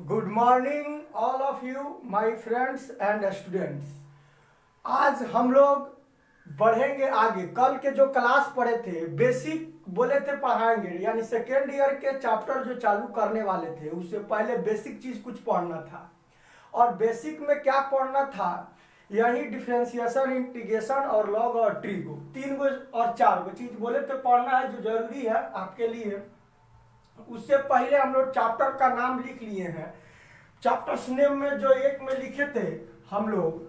Good morning all of you my friends and students. आज हम लोग बढ़ेंगे आगे। कल के जो क्लास पढ़े थे बेसिक बोले थे पढ़ाएंगे, यानी सेकेंड ईयर के चैप्टर जो चालू करने वाले थे उससे पहले बेसिक चीज कुछ पढ़ना था। और बेसिक में क्या पढ़ना था? यही डिफरेंशिएशन, इंटीग्रेशन और लॉग और ट्रिगो, तीन गो और चार गो चीज बोले थे पढ़ना है जो जरूरी है आपके लिए। उससे पहले हम लोग चैप्टर का नाम लिख लिए हैं। चैप्टर्स नेम में जो एक में लिखे थे हम लोग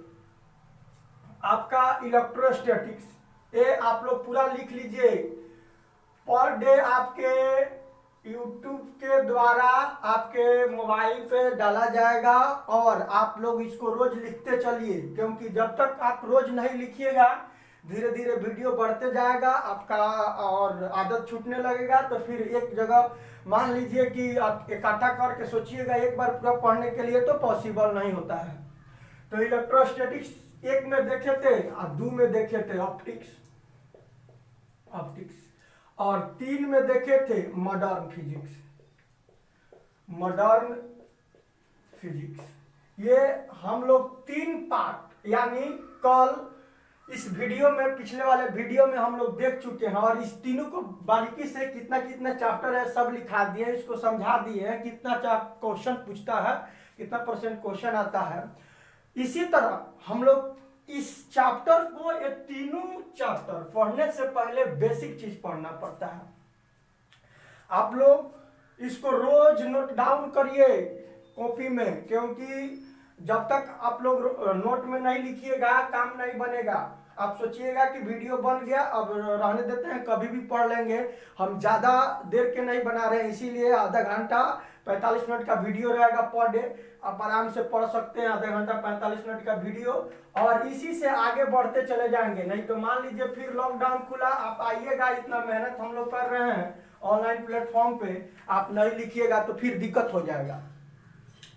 आपका इलेक्ट्रोस्टैटिक्स, ये आप लोग पूरा लिख लीजिए। पर डे आपके यूट्यूब के द्वारा आपके मोबाइल पे डाला जाएगा और आप लोग इसको रोज लिखते चलिए, क्योंकि जब तक आप रोज नहीं लिखिएगा धीरे धीरे वीडियो बढ़ते जाएगा आपका और आदत छूटने लगेगा। तो फिर एक जगह मान लीजिए कि आप इकट्ठा करके सोचिएगा एक बार पूरा पढ़ने के लिए, तो पॉसिबल नहीं होता है। तो इलेक्ट्रोस्टैटिक्स एक में देखे थे और दो में देखे थे ऑप्टिक्स और तीन में देखे थे मॉडर्न फिजिक्स। ये हम लोग तीन पार्ट, यानी कल इस वीडियो में, पिछले वाले वीडियो में हम लोग देख चुके हैं और इस तीनों को बारीकी से कितना कितना चैप्टर है सब लिखा दिए, इसको समझा दिए हैं कितना क्वेश्चन पूछता है, कितना परसेंट क्वेश्चन आता है। इसी तरह हम लोग इस चैप्टर को, ये तीनों चैप्टर पढ़ने से पहले बेसिक चीज पढ़ना पड़ता है। आप लोग इसको रोज नोट डाउन करिए कॉपी में, क्योंकि जब तक आप लोग नोट में नहीं लिखिएगा काम नहीं बनेगा। आप सोचिएगा कि वीडियो बन गया अब रहने देते हैं, कभी भी पढ़ लेंगे। हम ज्यादा देर के नहीं बना रहे हैं, इसीलिए आधा घंटा 45 मिनट का वीडियो रहेगा पर डे। आप आराम से पढ़ सकते हैं आधा घंटा 45 मिनट का वीडियो, और इसी से आगे बढ़ते चले जाएंगे। नहीं तो मान लीजिए फिर लॉकडाउन खुला, आप आइएगा, इतना मेहनत हम लोग कर रहे हैं ऑनलाइन प्लेटफॉर्म पे, आप नहीं लिखिएगा तो फिर दिक्कत हो जाएगा।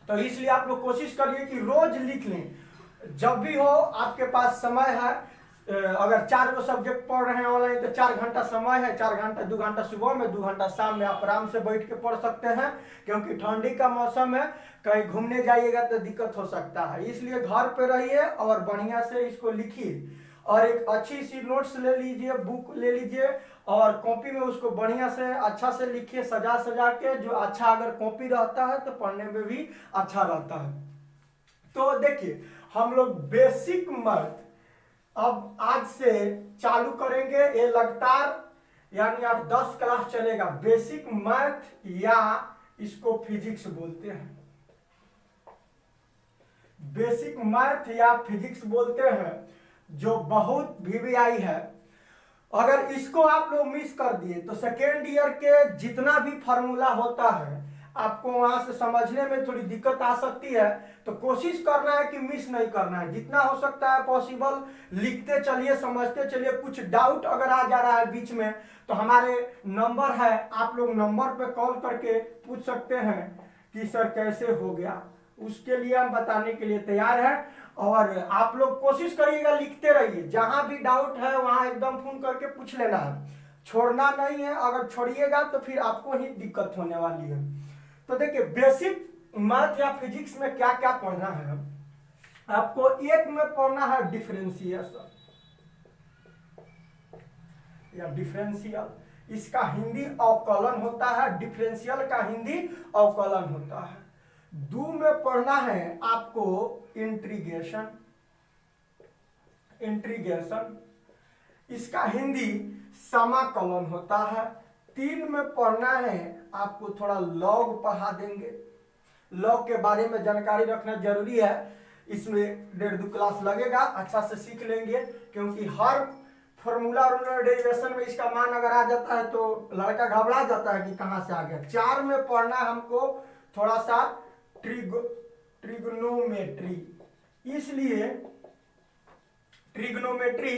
तो इसलिए आप लोग कोशिश करिए कि रोज लिख लें जब भी हो आपके पास समय है। अगर 4 गो सब्जेक्ट पढ़ रहे हैं ऑनलाइन तो 4 घंटा समय है, 4 घंटा, 2 घंटा सुबह में, 2 घंटा शाम में आप आराम से बैठ के पढ़ सकते हैं। क्योंकि ठंडी का मौसम है, कहीं घूमने जाइएगा तो दिक्कत हो सकता है। इसलिए घर पे रहिए और बढ़िया से इसको लिखिए और एक अच्छी सी नोट्स ले लीजिए, बुक ले लीजिए और कॉपी में उसको बढ़िया से अच्छा से लिखिए, सजा सजा के। जो अच्छा अगर कॉपी रहता है तो पढ़ने में भी अच्छा रहता है। तो देखिए हम लोग बेसिक मैथ अब आज से चालू करेंगे। ये लगातार यानी 8-10 क्लास चलेगा। बेसिक मैथ या इसको फिजिक्स बोलते हैं, बेसिक मैथ या फिजिक्स बोलते हैं, जो बहुत VVI है। अगर इसको आप लोग मिस कर दिए तो सेकेंड ईयर के जितना भी फार्मूला होता है आपको वहां से समझने में थोड़ी दिक्कत आ सकती है। तो कोशिश करना है कि मिस नहीं करना है, जितना हो सकता है पॉसिबल लिखते चलिए, समझते चलिए। कुछ डाउट अगर आ जा रहा है बीच में तो हमारे नंबर है, आप लोग नंबर पे कॉल करके पूछ सकते हैं कि सर कैसे हो गया। उसके लिए हम बताने के लिए तैयार हैं। और आप लोग कोशिश करिएगा लिखते रहिए, जहां भी डाउट है वहां एकदम फोन करके पूछ लेना है, छोड़ना नहीं है। अगर छोड़िएगा तो फिर आपको ही दिक्कत होने वाली है। तो देखिए बेसिक मैथ या फिजिक्स में क्या क्या पढ़ना है आपको। एक में पढ़ना है डिफरेंशिएशन या डिफरेंशियल, इसका हिंदी अवकलन होता है। डिफरेंशियल का हिंदी अवकलन होता है। दो में पढ़ना है आपको इंटीग्रेशन, इसका हिंदी समाकलन होता है। 3 में पढ़ना है आपको, थोड़ा लॉग पढ़ा देंगे। लॉग के बारे में जानकारी रखना जरूरी है, इसमें 1.5-2 क्लास लगेगा, अच्छा से सीख लेंगे। क्योंकि हर फॉर्मूला और डेरिवेशन में इसका मान अगर आ जाता है तो लड़का घबरा जाता है कि कहां से आ गया। 4 में पढ़ना है हमको थोड़ा सा ट्रिग्नोमेट्री, इसलिए ट्रिग्नोमेट्री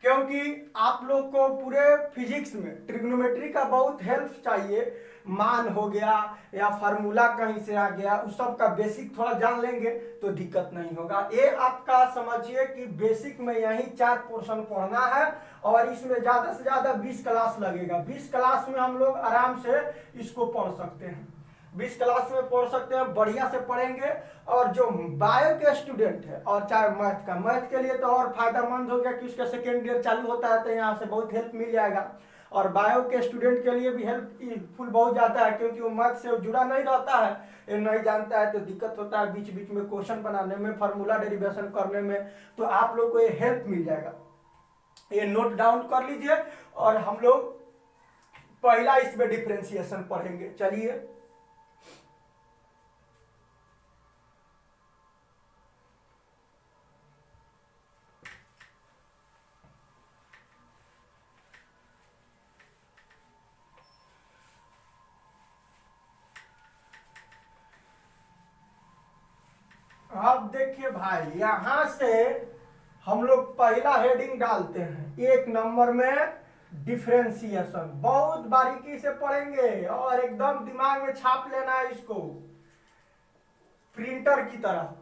क्योंकि आप लोग को पूरे फिजिक्स में ट्रिग्नोमेट्री का बहुत हेल्प चाहिए। मान हो गया या फार्मूला कहीं से आ गया, उस सब का बेसिक थोड़ा जान लेंगे तो दिक्कत नहीं होगा। ये आपका समझिए कि बेसिक में यही 4 पोर्शन पढ़ना है और इसमें ज्यादा से ज्यादा 20 क्लास लगेगा। 20 क्लास में हम लोग आराम से इसको पढ़ सकते हैं। 20 क्लास में पढ़ सकते हैं, बढ़िया से पढ़ेंगे। और जो बायो के स्टूडेंट है और चाहे मैथ के लिए तो और फायदेमंद हो गया कि उसका सेकेंड ईयर चालू होता है तो यहाँ से बहुत हेल्प मिल जाएगा। और बायो के स्टूडेंट के लिए भी हेल्पफुल बहुत जाता है, क्योंकि वो मैथ से जुड़ा नहीं रहता है, ये नहीं जानता है तो दिक्कत होता है बीच बीच में क्वेश्चन बनाने में, फार्मूला डेरिवेशन करने में। तो आप लोग को ये हेल्प मिल जाएगा, ये नोट डाउन कर लीजिए। और हम लोग पहला इसमें डिफरेंशिएशन पढ़ेंगे। चलिए अब देखिए भाई, यहां से हम लोग पहला हेडिंग डालते हैं 1 नंबर में डिफरेंशिएशन। बहुत बारीकी से पढ़ेंगे और एकदम दिमाग में छाप लेना है इसको प्रिंटर की तरह।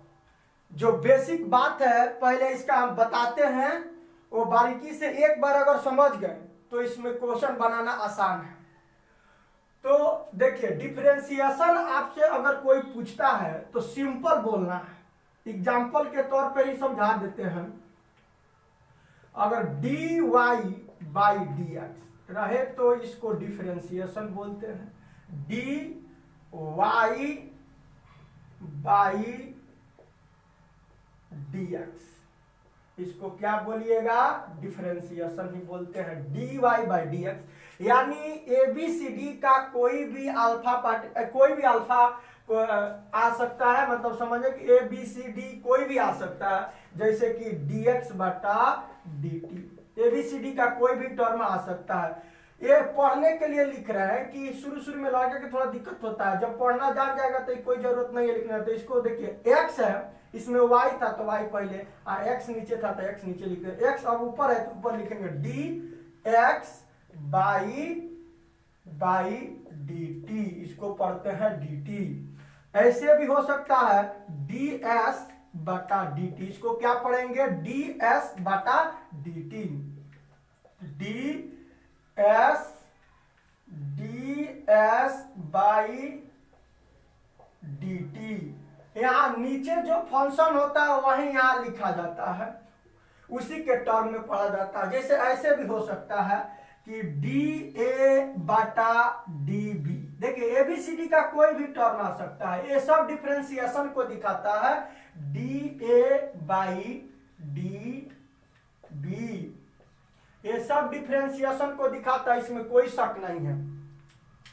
जो बेसिक बात है पहले इसका हम बताते हैं, वो बारीकी से एक बार अगर समझ गए तो इसमें क्वेश्चन बनाना आसान है। तो देखिए, डिफरेंशिएशन आपसे अगर कोई पूछता है तो सिंपल बोलना है। एग्जाम्पल के तौर पर ही समझा देते हैं। अगर dy बाई dx रहे तो इसको डिफरेंशिएशन बोलते हैं। dy बाई dx इसको क्या बोलिएगा, डिफरेंशिएशन ही बोलते हैं। dy बाई dx यानी ABCD का कोई भी अल्फा आ सकता है, मतलब समझे कि ABCD कोई भी आ सकता है, जैसे कि dx बटा dt। ABCD का कोई भी टर्म आ सकता है। ये पढ़ने के लिए लिख रहे हैं कि शुरू में लगा कि थोड़ा दिक्कत होता है, जब पढ़ना जान जाएगा तो कोई जरूरत नहीं है लिखना। तो इसको देखिए, x है, इसमें y था तो y पहले, x नीचे था तो x नीचे लिख रहे, x अब ऊपर है तो ऊपर लिखेंगे dx बाई dt, इसको पढ़ते हैं dt। ऐसे भी हो सकता है ds बटा dt, इसको क्या पढ़ेंगे, ds बटा dt। ds by dt। यहाँ नीचे जो फंक्शन होता है वही यहाँ लिखा जाता है, उसी के टर्म में पढ़ा जाता है। जैसे ऐसे भी हो सकता है कि dA बटा dB। देखिए, ABCD का कोई भी टर्म आ सकता है, ये सब डिफरेंशिएशन को दिखाता है। dA बाई dB ये सब डिफरेंशिएशन को दिखाता है, इसमें कोई शक नहीं है।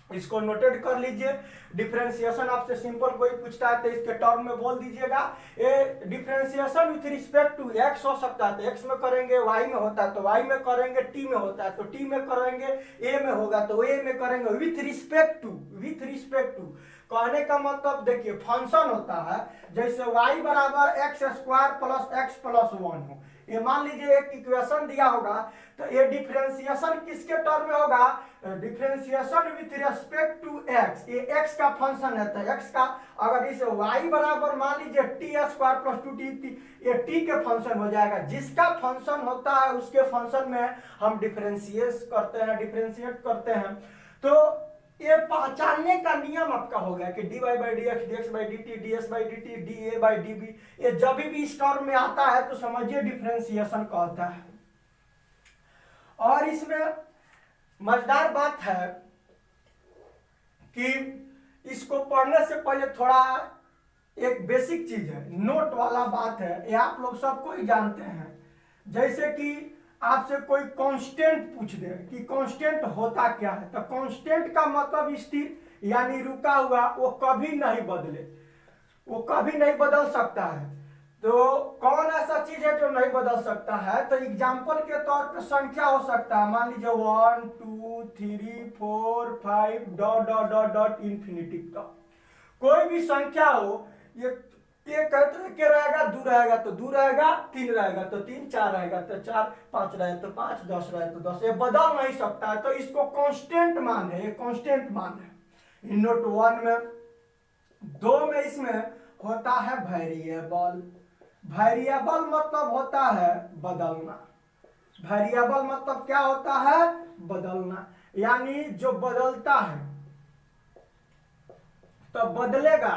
इसको नोटेड कर लीजिए। डिफरेंशिएशन आपसे सिंपल कोई पूछता है तो इसके टर्म में बोल दीजिएगा। ये differentiation with respect to x हो सकता है तो x में करेंगे, y में होता है तो y में करेंगे, t में होता है तो t में करेंगे, a में होगा तो a में करेंगे। विथ रिस्पेक्ट टू कहने का मतलब देखिए, फंक्शन होता है जैसे y बराबर x square plus x plus 1 हो। ये मान लीजिए एक इक्वेशन दिया होगा तो ये डिफरेंशिएशन किसके टर्म में होगा, differentiation with respect to x। ये x का फंक्शन है तो x का, अगर इसे y बराबर मान लीजिए टी स्क्वायर प्लस 2t, ये t के फंक्शन हो जाएगा। जिसका फंक्शन होता है उसके फंक्शन में हम डिफरेंशिएट करते हैं। तो ये पहचानने का नियम आपका हो गया कि dy by dx, dx by dt, ds by dt, dA by dB, ये जब भी इस टर्म में आता है तो समझिए डिफरेंशिएशन कहता है। और इसमें मजेदार बात है कि इसको पढ़ने से पहले थोड़ा एक बेसिक चीज है, नोट वाला बात है, ये आप लोग सबको ही जानते हैं। जैसे कि आपसे कोई कांस्टेंट पूछ दे कि कांस्टेंट होता क्या है, तो कांस्टेंट का मतलब स्थिर यानी रुका हुआ, वो कभी नहीं बदले, वो कभी नहीं बदल सकता है। तो कौन ऐसा चीज है जो नहीं बदल सकता है, तो एग्जाम्पल के तौर पे संख्या हो सकता है। मान लीजिए 1 2 3 4 5 dot dot dot dot infinity तक कोई भी संख्या हो, ये एक रहेगा, दो रहेगा तो दो रहेगा, 3 रहेगा तो 3, 4 रहेगा तो 4, 5 रहे तो 5, 10 रहे तो 10, ये बदल नहीं सकता है। तो इसको कांस्टेंट मान है, ये कांस्टेंट मान है। नोट 1 में 2 में इसमें होता है वेरिएबल। वेरिएबल मतलब होता है बदलना। वेरिएबल मतलब क्या होता है, बदलना, यानी जो बदलता है। तो तो बदलेगा।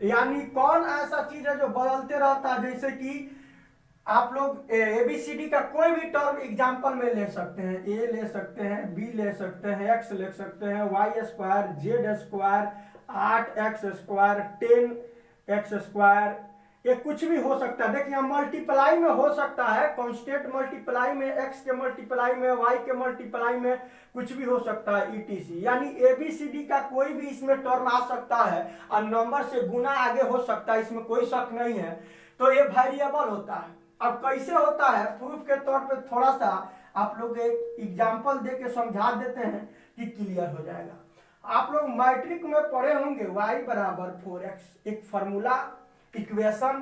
यानी कौन ऐसा चीज है जो बदलते रहता है, जैसे कि आप लोग एबीसीडी का कोई भी टर्म एग्जाम्पल में ले सकते हैं, ए ले सकते हैं, बी ले सकते हैं, एक्स ले सकते हैं, y square, z square, 8x square, 10x square, ये कुछ भी हो सकता है। देखिए मल्टीप्लाई में हो सकता है, कांस्टेंट मल्टीप्लाई में, एक्स के मल्टीप्लाई में, वाई के मल्टीप्लाई में, कुछ भी हो सकता है ईटीसी। यानी एबीसीडी का कोई भी इसमें टर्म आ सकता है और नंबर से गुना आगे हो सकता है, इसमें कोई शक नहीं है। तो ये वेरिएबल होता है। अब कैसे होता है, प्रूफ के तौर पे थोड़ा सा आप लोग एक एग्जांपल दे के समझा देते हैं कि क्लियर हो जाएगा। आप लोग मैट्रिक में पढ़े होंगे y बराबर 4x, एक फॉर्मूला इक्वेशन।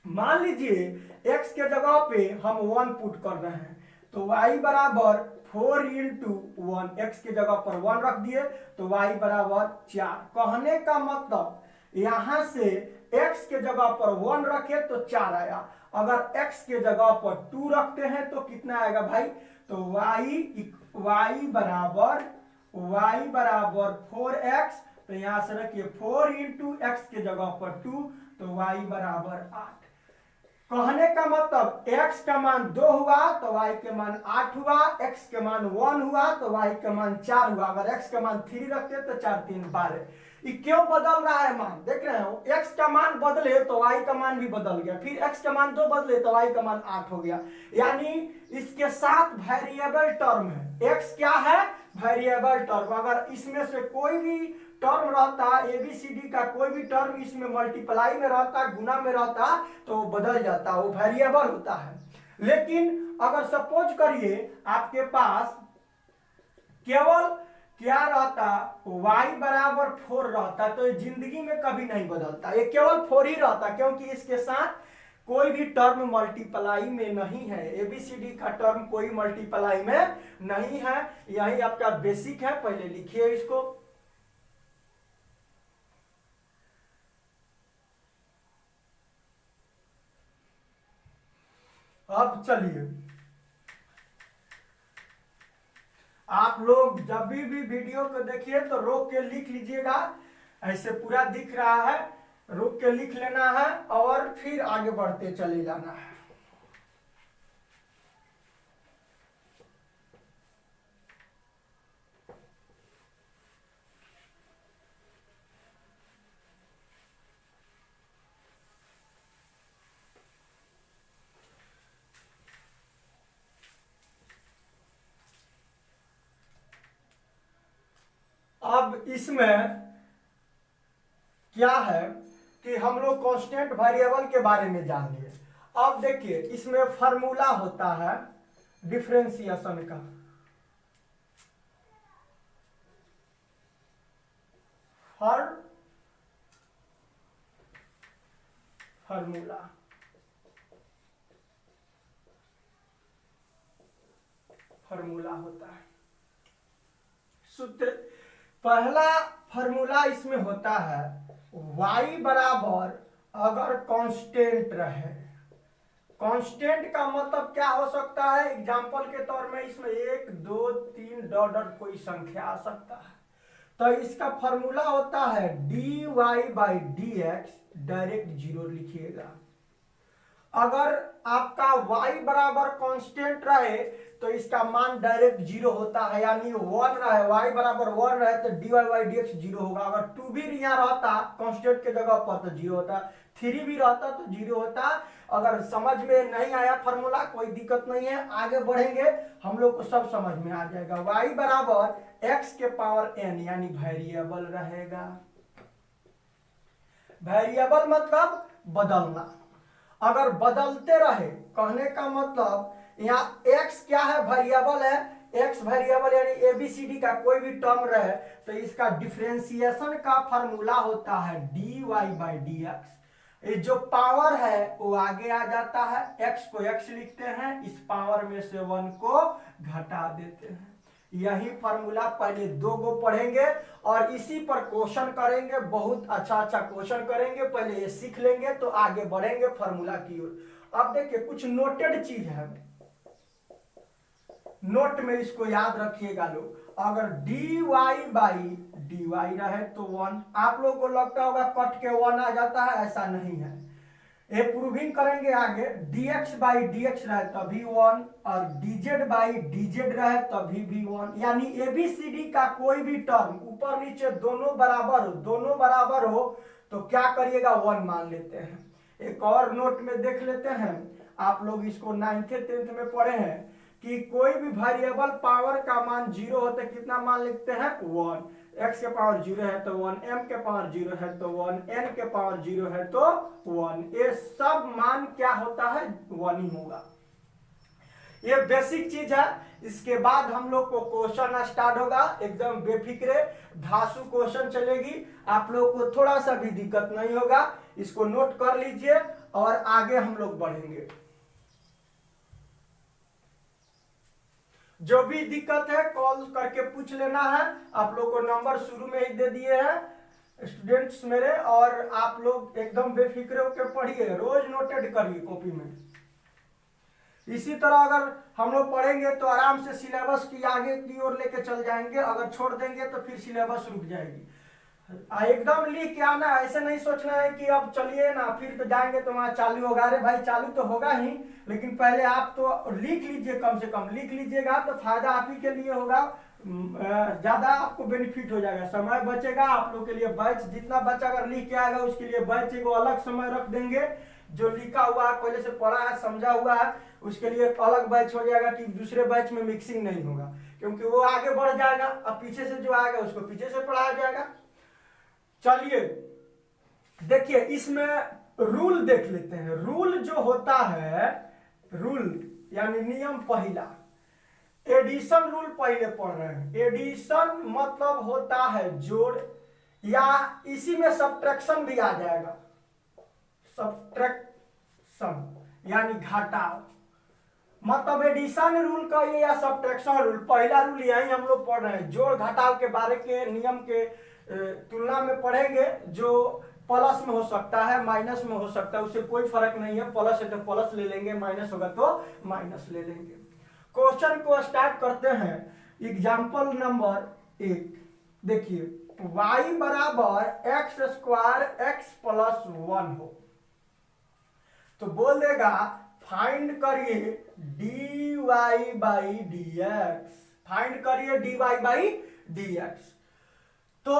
मान लीजिए x के जगह पे हम 1 पुट कर रहे हैं, तो y बराबर 4 इंटू 1, x के जगह पर 1 रख दिए तो y बराबर 4। कहने का मतलब यहां से x के जगह पर 1 रखे तो 4 आया, अगर x के जगह पर 2 रखते हैं तो कितना आएगा भाई, तो y बराबर 4x, तो यहां से रखिए 4 इंटू एक्स के जगह पर 2, तो y बराबर 8। कहने का मतलब x का मान 2 हुआ तो y के मान 8 हुआ, x के मान 1 हुआ तो y के मान 4 हुआ। अगर x का मान 3 रखते तो 4 3 12। ये क्यों बदल रहा है मान, देख रहे हो, x का मान बदले तो y का मान भी बदल गया, फिर x का मान 2 बदले तो y का मान 8 हो गया। यानी इसके साथ वेरिएबल टर्म है। x क्या है, वेरिएबल टर्म। अगर इसमें से कोई भी टर्म रहता, एबीसीडी का कोई भी टर्म इसमें मल्टीप्लाई में रहता, गुना में रहता, तो बदल जाता, वो वेरिएबल होता है। लेकिन अगर सपोज करिए आपके पास केवल क्या रहता, y बराबर 4 रहता, तो ये जिंदगी में कभी नहीं बदलता, ये केवल 4 ही रहता, क्योंकि इसके साथ कोई भी टर्म मल्टीप्लाई में नहीं है। एबीसीडी का टर्म कोई मल्टीप्लाई में नहीं है। यही आपका बेसिक है, पहले लिखिए इसको। अब चलिए आप लोग जब भी वीडियो को देखिए तो रोक के लिख लीजिएगा, ऐसे पूरा दिख रहा है, रोक के लिख लेना है और फिर आगे बढ़ते चले जाना है। अब इसमें क्या है कि हम लोग कांस्टेंट वेरिएबल के बारे में जान लिए। अब देखिए इसमें फार्मूला होता है डिफरेंशिएशन का। फार्मूला होता है सूत्र। पहला फार्मूला इसमें होता है y बराबर अगर कांस्टेंट रहे। कांस्टेंट का मतलब क्या हो सकता है, एग्जांपल के तौर में इसमें 1 2 3 डॉट डॉट कोई संख्या आ सकता है, तो इसका फार्मूला होता है dy बाई dx, डायरेक्ट 0 लिखिएगा। अगर आपका y बराबर कांस्टेंट रहे तो इसका मान डायरेक्ट 0 होता है, यानी 1 रहे, y बराबर 1 रहे तो dy बाई dx 0 होगा। अगर 2 भी यहाँ रहता कांस्टेंट के जगह पर तो 0 होता, 3 भी रहता तो 0 होता। अगर समझ में नहीं आया फार्मूला कोई दिक्कत नहीं है, आगे बढ़ेंगे हम लोग को सब समझ में आ जाएगा। y बराबर x के पावर n, यानी वेरिएबल रहेगा। वेरिएबल मतलब बदलना। अगर बदलते रहे, कहने का मतलब यहाँ x क्या है, वेरिएबल है, x वेरिएबल यानी एबीसीडी का कोई भी टर्म रहे तो इसका डिफरेंशिएशन का फार्मूला होता है dy बाई dx। ये जो पावर है वो आगे आ जाता है, x को x लिखते हैं, इस पावर में से 1 को घटा देते हैं। यही फार्मूला पहले 2 गो पढ़ेंगे और इसी पर क्वेश्चन करेंगे, बहुत अच्छा क्वेश्चन करेंगे। पहले ये सीख लेंगे तो आगे बढ़ेंगे फार्मूला की ओर। अब देखिए कुछ नोटेड चीज है, नोट में इसको याद रखिएगा लोग। अगर dy बाई dy रहे तो 1। आप लोगों को लगता होगा कट के 1 आ जाता है, ऐसा नहीं है। ये प्रूविंग करेंगे आगे। dx बाई dx रहे तभी 1 और dz बाई dz रहे तभी भी 1। यानी ABCD का कोई भी टर्म ऊपर नीचे दोनों बराबर हो तो क्या करिएगा 1 मान लेते हैं। एक और नोट में देख लेते हैं, आप लोग इसको 9th 10th में पढ़े हैं कि कोई भी वेरिएबल पावर का मान 0 होते कितना मान लिखते हैं 1। x के पावर 0 है तो 1, m के पावर 0 है तो 1, n के पावर 0 है तो 1। ये सब मान क्या होता है 1 ही होगा। ये बेसिक चीज है। इसके बाद हम लोग को क्वेश्चन स्टार्ट होगा, एकदम बेफिक्रे धांसू क्वेश्चन चलेगी। आप लोग को थोड़ा सा भी दिक्कत नहीं होगा, इसको नोट कर लीजिए और आगे हम लोग बढ़ेंगे। जो भी दिक्कत है कॉल करके पूछ लेना है। आप लोग को नंबर शुरू में ही दे दिए हैं स्टूडेंट्स मेरे, और आप लोग एकदम बेफिक्र होकर पढ़िए, रोज नोटेड करिए कॉपी में। इसी तरह अगर हम लोग पढ़ेंगे तो आराम से सिलेबस की आगे की ओर लेके चल जाएंगे, अगर छोड़ देंगे तो फिर सिलेबस रुक जाएगी। एकदम लिख के आना, ऐसे नहीं सोचना है कि अब चलिए ना फिर तो जाएंगे तो वहां चालू होगा। अरे भाई चालू तो होगा ही, लेकिन पहले आप तो लिख लीजिए, कम से कम लिख लीजिएगा तो फायदा आप ही के लिए होगा, ज्यादा आपको बेनिफिट हो जाएगा, समय बचेगा आप लोग के लिए। बैच जितना बच्चा अगर लिख के आएगा उसके लिए बैच को अलग समय रख देंगे। जो लिखा हुआ है पहले से पढ़ा है समझा हुआ है उसके लिए अलग बैच हो जाएगा कि दूसरे बैच में मिक्सिंग नहीं होगा, क्योंकि वो आगे बढ़ जाएगा। अब पीछे से जो आएगा उसको पीछे से पढ़ाया जाएगा। चलिए देखिए इसमें रूल देख लेते हैं। रूल जो होता है, रूल यानी नियम पहला, एडिशन रूल पहले पढ़ रहे हैं। एडिशन मतलब होता है जोड़, या इसी में सब्ट्रैक्शन भी आ जाएगा। सब्ट्रैक्शन यानी घटाव, मतलब एडिशन रूल का ये या सब्ट्रैक्शन रूल। पहला रूल यही हम लोग पढ़ रहे हैं। जोड़ घटाव के बारे के नियम के तुलना में पढ़ेंगे। जो प्लस में हो सकता है, माइनस में हो सकता है, उससे कोई फर्क नहीं है। प्लस है तो प्लस ले लेंगे, माइनस होगा तो माइनस ले लेंगे। क्वेश्चन को स्टार्ट करते हैं। एग्जाम्पल नंबर 1 देखिए, y बराबर एक्स स्क्वायर एक्स प्लस 1 हो तो बोल देगा फाइंड करिए dy बाई dx। फाइंड करिए dy बाई dx। तो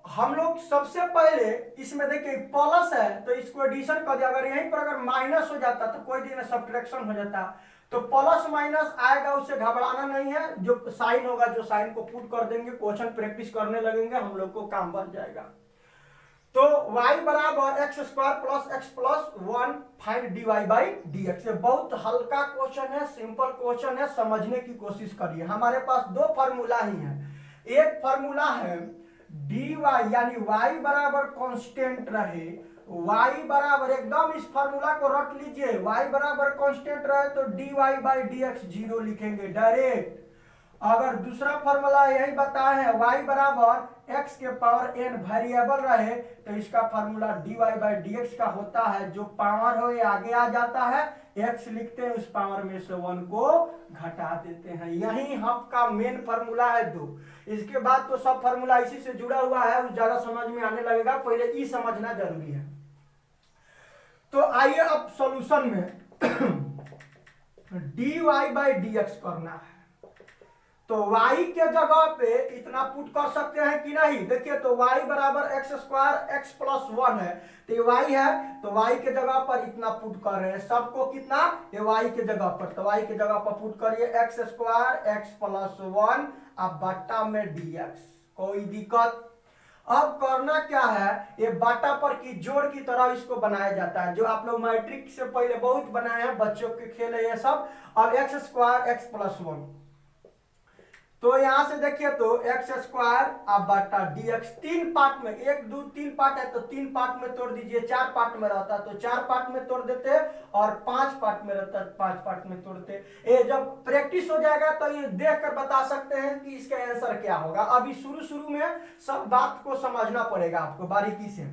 हम लोग सबसे पहले इसमें देखिए प्लस है तो इसको एडिशन कर दिया। अगर यहीं पर अगर माइनस हो जाता तो कोई दिन सब्ट्रैक्शन हो जाता। तो प्लस माइनस आएगा, उससे घबराना नहीं है। जो साइन होगा, जो साइन को पुट कर देंगे, क्वेश्चन प्रैक्टिस करने लगेंगे, हम लोग को काम बन जाएगा। तो y बराबर x square plus x plus 1 find dy by dx। बहुत हल्का क्वेश्चन है, सिंपल क्वेश्चन है, समझने की कोशिश करिए। हमारे पास दो फार्मूला ही है। एक फार्मूला है dy यानी y बराबर कांस्टेंट रहे, y बराबर एकदम इस फार्मूला को रट लीजिए, y बराबर कांस्टेंट रहे तो dy बाई dx 0 लिखेंगे डायरेक्ट। अगर दूसरा फार्मूला यही बताया है y बराबर x के पावर n वेरिएबल रहे तो इसका फार्मूला dy बाई dx का होता है। जो पावर हो ये आगे आ जाता है, x लिखते हैं, उस पावर में से 1 को घटा देते हैं। यही आपका मेन फार्मूला है 2। इसके बाद तो सब फार्मूला इसी से जुड़ा हुआ है, उस ज्यादा समझ में आने लगेगा। पहले ई समझना जरूरी है। तो आइए अब सॉल्यूशन में dy बाई dx करना है। तो y के जगह पे इतना पुट कर सकते हैं कि नहीं। देखिए तो y बराबर एक्स स्क्वायर एक्स प्लस 1 है तो ये y है, तो y के जगह पर इतना पुट कर रहे हैं। सबको कितना, ये y के जगह पर, तो y के जगह पर पुट करिए एक्स स्क्वायर एक्स प्लस 1 अब बट्टा में dx। कोई दिक्कत। अब करना क्या है, ये बाटा पर की जोड़ की तरह इसको बनाया जाता है, जो आप लोग मैट्रिक से पहले बहुत बनाए हैं, बच्चों के खेल है ये सब। अब एक्स स्क्वायर एक्स प्लस 1, तो यहां से देखिए तो एक्स स्क्वायर अब बटा dx। 3 पार्ट में, 1 2 3 पार्ट है तो 3 पार्ट में तोड़ दीजिए। 4 पार्ट में रहता तो 4 पार्ट में तोड़ देते, और 5 पार्ट में रहता 5 पार्ट में तोड़ते। ये जब प्रैक्टिस हो जाएगा तो ये देख कर बता सकते हैं कि इसका आंसर क्या होगा। अभी शुरू में सब बात को समझना पड़ेगा आपको बारीकी से।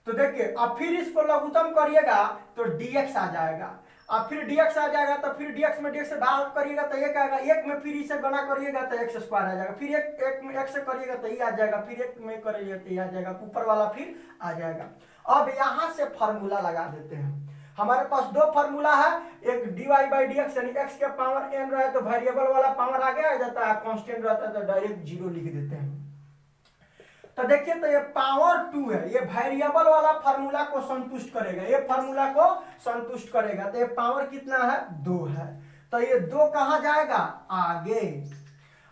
तो देखिए अब फिर इसको लघुत्तम करिएगा तो dx आ जाएगा। अब फिर dx आ जाएगा, तो फिर dx में dx से भाग करिएगा तो एक आएगा, एक में फिर इसे गुणा करिएगा तो x स्क्वायर आ जाएगा, फिर एक में x से करिएगा तो ये आ जाएगा, फिर एक में करिएगा तो ये आ जाएगा, ऊपर वाला फिर आ जाएगा। अब यहाँ से फार्मूला लगा देते हैं। हमारे पास दो फार्मूला है, एक dy बाई डी एक्स यानी x के पावर n रहे तो वेरिएबल वाला पावर आगे आ जाता है, कांस्टेंट रहता है तो डायरेक्ट 0 लिख देते हैं। तो देखिए, तो ये पावर 2 है, ये वेरिएबल वाला फार्मूला को संतुष्ट करेगा, ये फार्मूला को संतुष्ट करेगा। तो ये पावर कितना है, 2 है, तो ये 2 कहां जाएगा, आगे,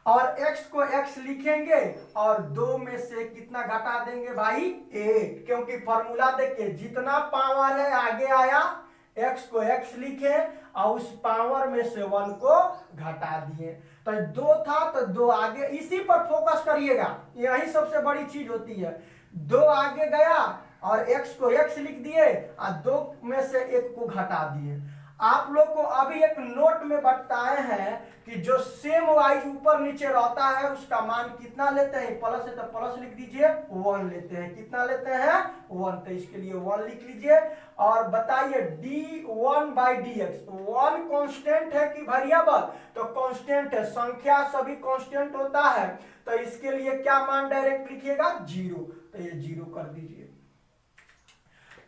और x को x लिखेंगे और 2 में से कितना घटा देंगे भाई, 8, क्योंकि फार्मूला देखिए जितना पावर है आगे आया, x को x लिखे और उस पावर में से 1 को घटा दिए, तो 2 था तो 2 आगे, इसी पर फोकस करिएगा, यही सबसे बड़ी चीज होती है। 2 आगे गया और x को x लिख दिए और 2 में से 1 को घटा दिए। आप लोग को अभी एक नोट में बताए हैं कि जो सेम वाइज ऊपर नीचे रहता है उसका मान कितना लेते हैं, प्लस है तो प्लस लिख दीजिए, 1 लेते हैं, कितना लेते हैं, 1, तो इसके लिए 1 लिख लीजिए। और बताइए d1 by d x, 1 constant है कि वेरिएबल, तो कांस्टेंट है, संख्या सभी कांस्टेंट होता है, तो इसके लिए क्या मान डायरेक्ट लिखिएगा, 0, तो ये 0 कर दीजिए।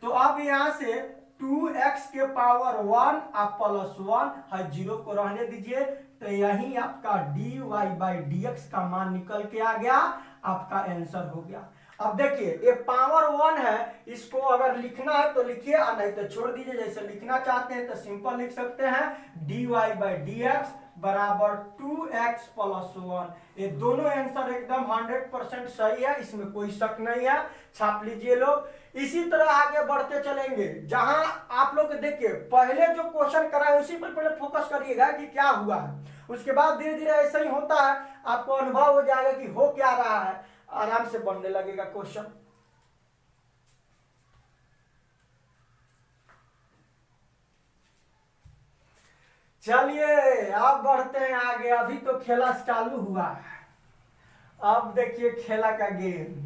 तो अब यहां से 2x के पावर 1 आप प्लस 1 है, 0 को रहने दीजिए, तो यही आपका dy बाई डी एक्स का मान निकल के आ गया, आपका आंसर हो गया। अब देखिए ये पावर 1 है, इसको अगर लिखना है तो लिखिए और नहीं तो छोड़ दीजिए, जैसे लिखना चाहते हैं तो सिंपल लिख सकते हैं, dy बाई डी एक्स बराबर 2x प्लस 1। ये दोनों आंसर एकदम 100% सही है, इसमें कोई शक नहीं है, छाप लीजिए लोग। इसी तरह आगे बढ़ते चलेंगे, जहां आप लोग देखिए पहले जो क्वेश्चन कराए उसी पर पहले फोकस करिएगा कि क्या हुआ है, उसके बाद धीरे धीरे ऐसा ही होता है, आपको अनुभव हो जाएगा कि हो क्या रहा है, आराम से बनने लगेगा क्वेश्चन। चलिए अब बढ़ते हैं आगे, अभी तो खेला चालू हुआ है, अब देखिए खेला का गेम।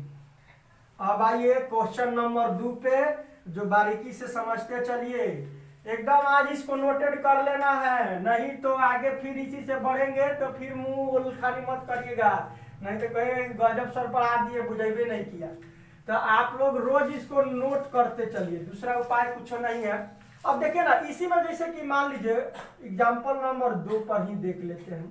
अब आइए क्वेश्चन नंबर 2 पे, जो बारीकी से समझते चलिए, एकदम आज इसको नोटेड कर लेना है, नहीं तो आगे फिर इसी से बढ़ेंगे तो फिर मुंह खाली मत करिएगा, नहीं तो कहे गजब सर पढ़ा दिए बुझेबे नहीं किया। तो आप लोग रोज इसको नोट करते चलिए, दूसरा उपाय कुछ नहीं है। अब देखिए ना, इसी में जैसे कि मान लीजिए एग्जाम्पल नंबर 2 पर ही देख लेते हैं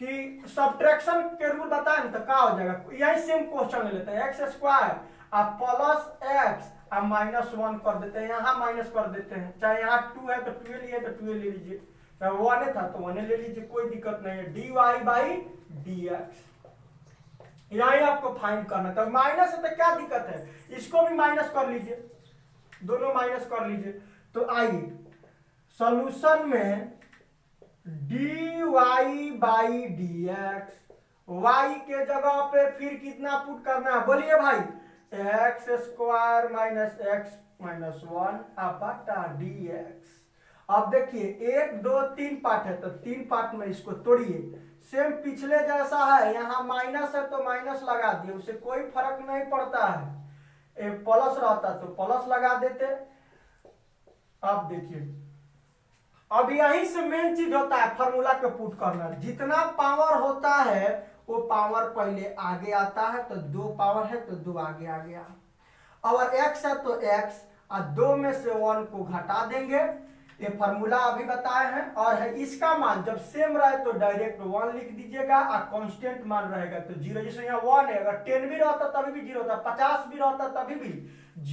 कि सब्ट्रैक्शन के रूल बताए ना, तो क्या हो जाएगा, यही सेम क्वेश्चन ले लेते हैं, एक्स स्क्वायर आप प्लस एक्स आप माइनस 1 कर देते हैं, यहाँ माइनस कर देते हैं, चाहे यहाँ 2 है तो 2 लिए तो 2 ले लीजिए, चाहे 1 था तो 1 ले लीजिए, कोई दिक्कत नहीं है। dy बाई डी एक्स यही आपको फाइंड करना था, माइनस है तो क्या दिक्कत है, इसको भी माइनस कर लीजिए, दोनों माइनस कर लीजिए। तो आइए सॉल्यूशन में dy by d x, y के जगह पे फिर कितना पुट करना है, बोलिए भाई, x square minus x minus 1 बटा डी एक्स। अब देखिए 1 2 3 पार्ट है, तो 3 पार्ट में इसको तोड़िए, सेम पिछले जैसा है, यहाँ माइनस है तो माइनस लगा दिए, उससे कोई फर्क नहीं पड़ता है, प्लस रहता तो प्लस लगा देते। अब देखिए अब यहीं से मेन चीज होता है फॉर्मूला को पुट करना, जितना पावर होता है वो पावर पहले आगे आता है, तो 2 पावर है तो 2 आगे आ गया, और x है तो x और 2 में से 1 को घटा देंगे, ये फॉर्मूला अभी बताए हैं। और है इसका मान जब सेम रहे तो डायरेक्ट 1 लिख दीजिएगा, और कांस्टेंट मान रहेगा तो 0, जैसे यहाँ 1 है, अगर 10 भी रहता तभी भी 0 होता, 50 भी रहता तभी भी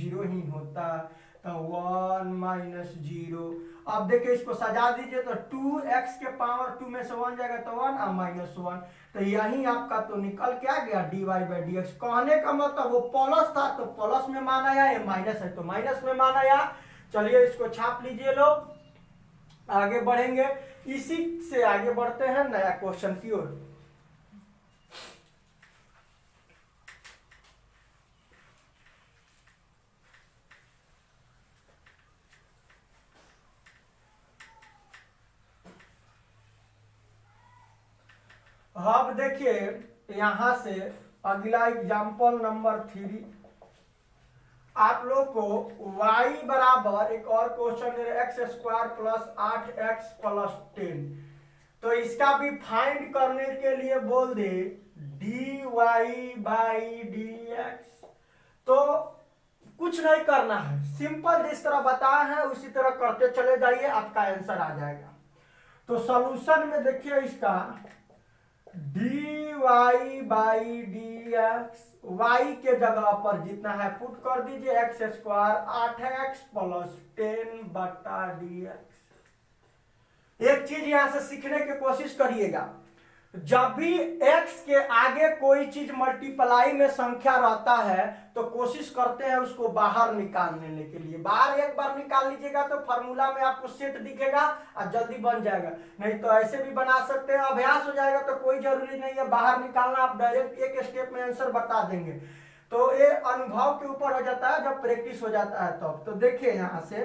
0 ही होता, तो 1 माइनस 0। अब देखिए इसको सजा दीजिए, तो 2x के पावर 2 में से 1 जाएगा तो 1 और माइनस 1, तो यही आपका तो निकल के आ गया dy बाई डी एक्स। कहने का मतलब वो प्लस था तो प्लस में मान आया, ये माइनस है तो माइनस में मान आया। चलिए इसको छाप लीजिए लोग, आगे बढ़ेंगे, इसी से आगे बढ़ते हैं नया क्वेश्चन की ओर। अब देखिए यहां से अगला एग्जाम्पल नंबर 3, आप लोग को y बराबर एक और क्वेश्चन है x square plus 8x plus 10, तो इसका भी फाइंड करने के लिए बोल दे dy बाई डी एक्स। तो कुछ नहीं करना है, सिंपल जिस तरह बताया है उसी तरह करते चले जाइए, आपका आंसर आ जाएगा। तो सॉल्यूशन में देखिए इसका dy by d x, y के जगह पर जितना है पुट कर दीजिए एक्स स्क्वायर 8x प्लस 10 बटा डी एक्स। एक चीज यहां से सीखने की कोशिश करिएगा, जब भी x के आगे कोई चीज मल्टीप्लाई में संख्या रहता है तो कोशिश करते हैं उसको बाहर निकालने के लिए। बाहर एक बार निकाल लीजिएगा तो फार्मूला में आपको सेट दिखेगा और जल्दी बन जाएगा, नहीं तो ऐसे भी बना सकते हैं, अभ्यास हो जाएगा तो कोई जरूरी नहीं है बाहर निकालना, आप डायरेक्ट एक स्टेप में आंसर बता देंगे। तो ये अनुभव के ऊपर हो जाता है, जब प्रैक्टिस हो जाता है तब। तो देखिए यहाँ से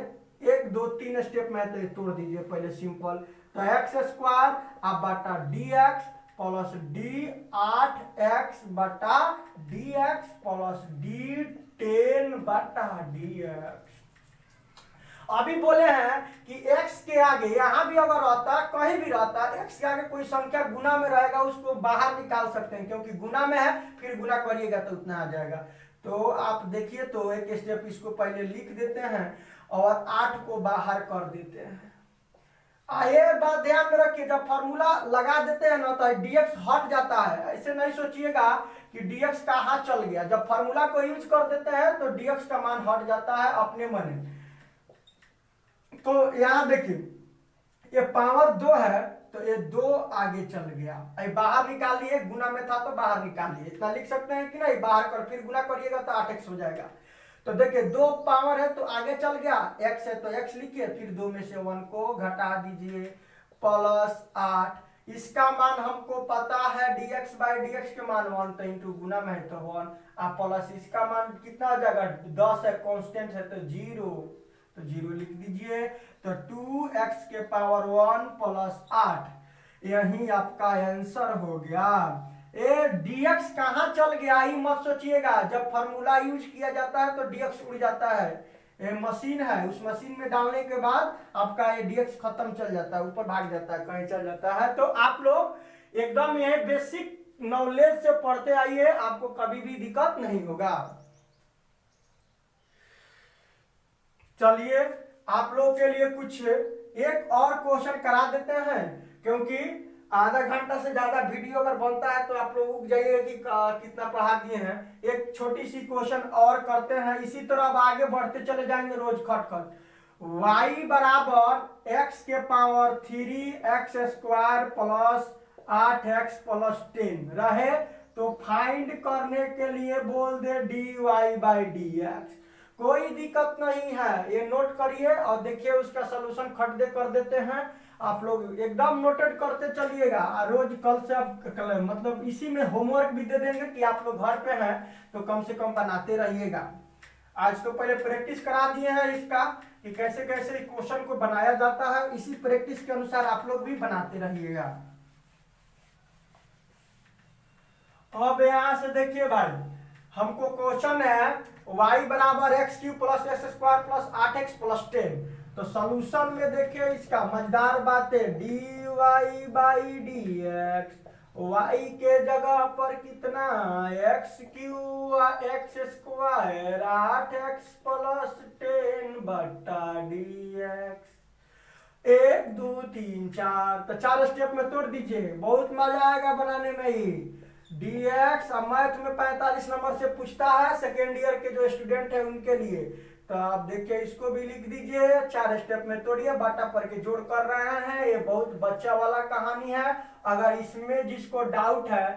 1 2 3 स्टेप में तो तोड़ दीजिए पहले सिंपल। तो एक्स स्क्वायर अब बटा D x plus D 8x बटा डी एक्स प्लस डी 10 बटा डी एक्स। अभी बोले हैं कि x के आगे यहां भी अगर रहता, कहीं भी रहता, x के आगे कोई संख्या गुना में रहेगा उसको बाहर निकाल सकते हैं, क्योंकि गुना में है, फिर गुना करिएगा तो उतना आ जाएगा। तो आप देखिए, तो एक स्टेप इसको पहले लिख देते हैं और 8 को बाहर कर देते हैं। ये बात ध्यान में रखिए, जब फॉर्मूला लगा देते हैं ना तो dx हट जाता है, ऐसे नहीं सोचिएगा कि dx कहाँ चल गया। जब फॉर्मूला को यूज कर देते हैं तो dx का मान हट जाता है अपने मन। तो यहाँ देखिए ये पावर 2 है तो ये 2 आगे चल गया, बाहर निकाल लिए, गुना में था तो बाहर निकाल लिए, इतना लिख सकते हैं कि नहीं। बाहर कर फिर गुना करिएगा तो 8x हो जाएगा। तो देखिए 2 पावर है तो आगे चल गया, x है तो x लिखिए, फिर 2 में से 1 को घटा दीजिए प्लस 8। इसका मान हमको पता है dx बाई डी एक्स के मान 1, तो इंटू गुना में है तो 1, प्लस इसका मान कितना आ जाएगा 10 है, कांस्टेंट है तो 0, तो 0 लिख दीजिए। तो 2x के पावर 1 प्लस 8, यही आपका आंसर हो गया। dx कहाँ चल गया ये मत सोचिएगा, जब फार्मूला यूज किया जाता है तो dx उड़ जाता है। ये मशीन है, उस मशीन में डालने के बाद आपका ये dx खत्म चल जाता है, ऊपर भाग जाता है, कहीं चल जाता है। तो आप लोग एकदम ये बेसिक नॉलेज से पढ़ते आइए, आपको कभी भी दिक्कत नहीं होगा। चलिए आप लोग के लिए कुछ एक और क्वेश्चन करा देते हैं, क्योंकि आधा घंटा से ज्यादा वीडियो अगर बनता है तो आप लोग उग जाइए कि कितना पढ़ा दिए हैं। एक छोटी सी क्वेश्चन और करते हैं, इसी तरह अब आगे बढ़ते चले जाएंगे रोज खटखट। y बराबर x के power 3x square plus 8x plus 10 रहे तो फाइंड करने के लिए बोल दे dy बाई डी एक्स। कोई दिक्कत नहीं है, ये नोट करिए और देखिए उसका सलूशन खट दे कर देते हैं। आप लोग एकदम नोटेड करते चलिएगा, रोज कल से आप मतलब इसी में होमवर्क भी दे देंगे कि आप लोग घर पे हैं तो कम से कम बनाते रहिएगा। आज तो पहले प्रैक्टिस करा दिए हैं इसका कि कैसे कैसे क्वेश्चन को बनाया जाता है, इसी प्रैक्टिस के अनुसार आप लोग भी बनाते रहिएगा। अब यहां से देखिए भाई, हमको क्वेश्चन है y बराबर x cube plus x square plus 8x plus 10। तो सॉल्यूशन में देखिए इसका मजेदार बात है dy by d x, y के जगह पर कितना x cube x square 8x plus 10 बटा डी एक्स। 1 2 3 4, तो 4 स्टेप में तोड़ दीजिए, बहुत मजा आएगा बनाने में ही। dx अब मैथ में 45 नंबर से पूछता है, सेकेंड ईयर के जो स्टूडेंट है उनके लिए। तो आप देखिए इसको भी लिख दीजिए, 4 स्टेप में तोड़िए, बाटा पर के जोड़ कर रहे हैं। ये बहुत बच्चा वाला कहानी है, अगर इसमें जिसको डाउट है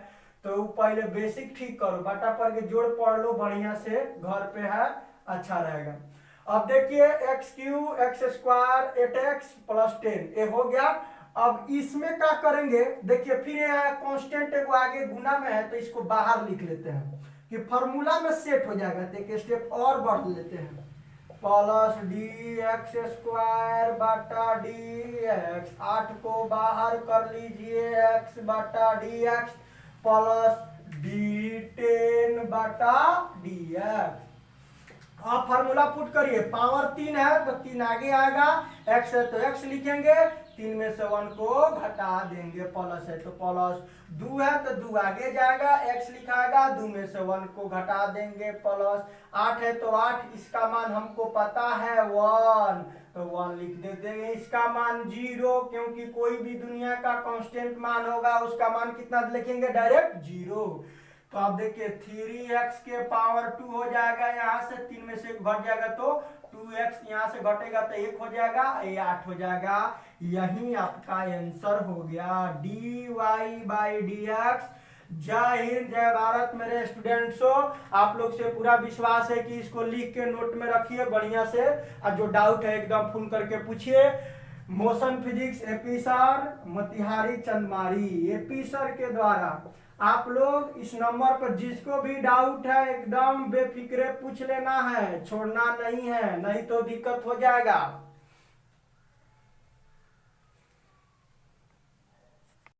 तो पहले बेसिक ठीक करो, बाटा पर के जोड़ पढ़ लो बढ़िया से, घर पे है अच्छा रहेगा। अब देखिए x cube x square 8x plus 10 ये हो गया। अब इसमें क्या करेंगे, देखिए फिर यहाँ कांस्टेंट है वो आगे गुना में है तो इसको बाहर लिख लेते हैं कि फॉर्मूला में सेट हो जाएगा। तो एक स्टेप और बढ़ लेते हैं, प्लस डी एक्स स्क्वायर बटा डी एक्स, 8 को बाहर कर लीजिए, एक्स बटा डी एक्स प्लस डी 10 बटा डी एक्स। अब फार्मूला पुट करिए, पावर 3 है तो 3 आगे आएगा, x है तो x लिखेंगे, 3 में से 1 को घटा देंगे, प्लस है तो प्लस, 2 है तो 2 आगे जाएगा, x लिखाएगा, 2 में से 1 को घटा देंगे प्लस, 8 है तो 8, इसका मान हमको पता है 1 तो 1 लिख देंगे, इसका मान 0, क्योंकि कोई भी दुनिया का कांस्टेंट मान होगा उसका मान कितना लिखेंगे, डायरेक्ट 0। तो आप देखिए 3x के पावर 2 हो जाएगा, यहाँ से 3 में से 1 घट जाएगा तो 2x, यहाँ से घटेगा तो 1 हो जाएगा, ये 8 हो जाएगा। यही आपका आंसर हो गया dy/dx। जय हिंद, जय भारत मेरे स्टूडेंट्सों। आप लोग से पूरा विश्वास है कि इसको लिख के नोट में रखिए बढ़िया से, और जो डाउट है एकदम फोन करके पूछिए। Motion physics AP sir, Motihari Chandmari, AP sir के द्वारा आप लोग इस नंबर पर जिसको भी डाउट है एकदम बेफिक्रे पूछ लेना है, छोड़ना नहीं है, नहीं तो दिक्कत हो जाएगा।